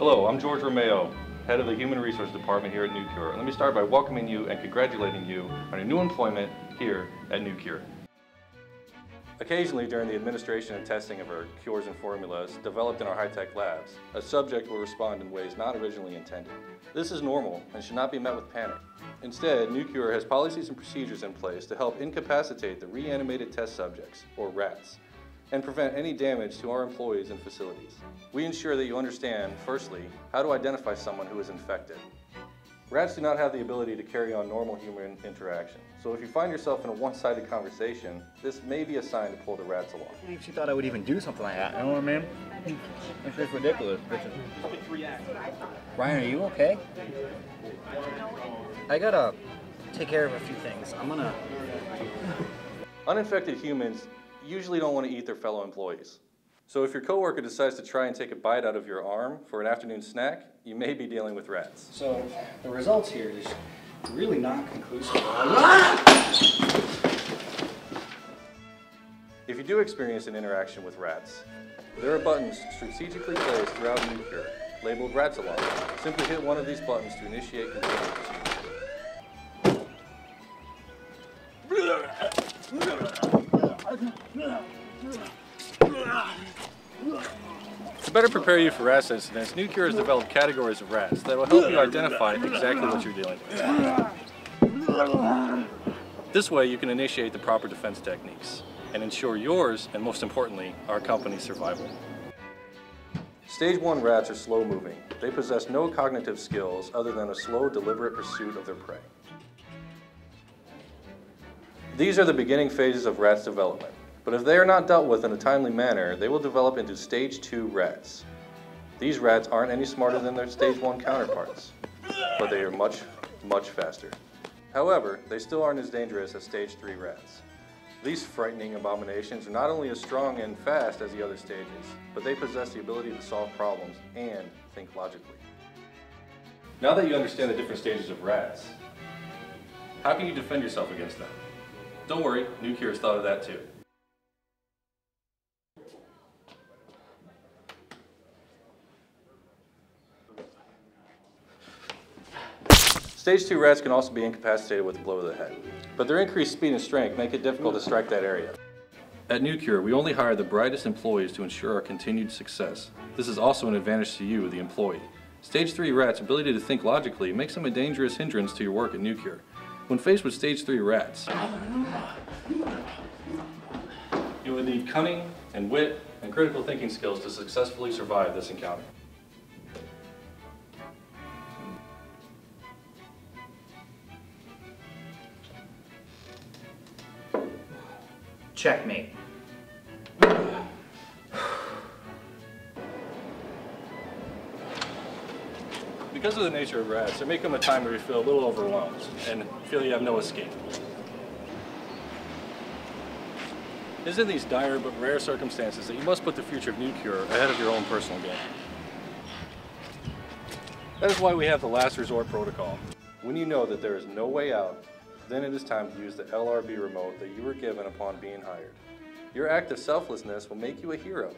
Hello, I'm George Romeo, head of the Human Resource Department here at Nukure. And let me start by welcoming you and congratulating you on your new employment here at Nukure. Occasionally during the administration and testing of our cures and formulas developed in our high-tech labs, a subject will respond in ways not originally intended. This is normal and should not be met with panic. Instead, Nukure has policies and procedures in place to help incapacitate the reanimated test subjects, or rats, and prevent any damage to our employees and facilities. We ensure that you understand, firstly, how to identify someone who is infected. Rats do not have the ability to carry on normal human interaction, so if you find yourself in a one-sided conversation, this may be a sign to pull the rats along. I actually thought I would even do something like that, you know what I mean? It's just ridiculous. Ryan, are you okay? I gotta take care of a few things. Uninfected humans usually don't want to eat their fellow employees. So if your coworker decides to try and take a bite out of your arm for an afternoon snack, you may be dealing with rats. So the results here is really not conclusive. If you do experience an interaction with rats, there are buttons strategically placed throughout Nukure labeled Rats Alarm. Simply hit one of these buttons to initiate containment procedures. To better prepare you for rat incidents, Nukure has developed categories of rats that will help you identify exactly what you're dealing with. This way you can initiate the proper defense techniques and ensure yours, and most importantly, our company's survival. Stage 1 rats are slow moving. They possess no cognitive skills other than a slow, deliberate pursuit of their prey. These are the beginning phases of rats' development. But if they are not dealt with in a timely manner, they will develop into Stage 2 rats. These rats aren't any smarter than their Stage 1 counterparts, but they are much, much faster. However, they still aren't as dangerous as Stage 3 rats. These frightening abominations are not only as strong and fast as the other stages, but they possess the ability to solve problems and think logically. Now that you understand the different stages of rats, how can you defend yourself against them? Don't worry, Nukure has thought of that too. Stage 2 rats can also be incapacitated with a blow to the head, but their increased speed and strength make it difficult to strike that area. At Nukure, we only hire the brightest employees to ensure our continued success. This is also an advantage to you, the employee. Stage 3 rats' ability to think logically makes them a dangerous hindrance to your work at Nukure. When faced with Stage 3 rats, you will need cunning and wit and critical thinking skills to successfully survive this encounter. Checkmate. Because of the nature of rats, there may come a time where you feel a little overwhelmed and feel you have no escape. It is in these dire but rare circumstances that you must put the future of Nukure ahead of your own personal gain. That is why we have the last resort protocol. When you know that there is no way out, then it is time to use the LRB remote that you were given upon being hired. Your act of selflessness will make you a hero,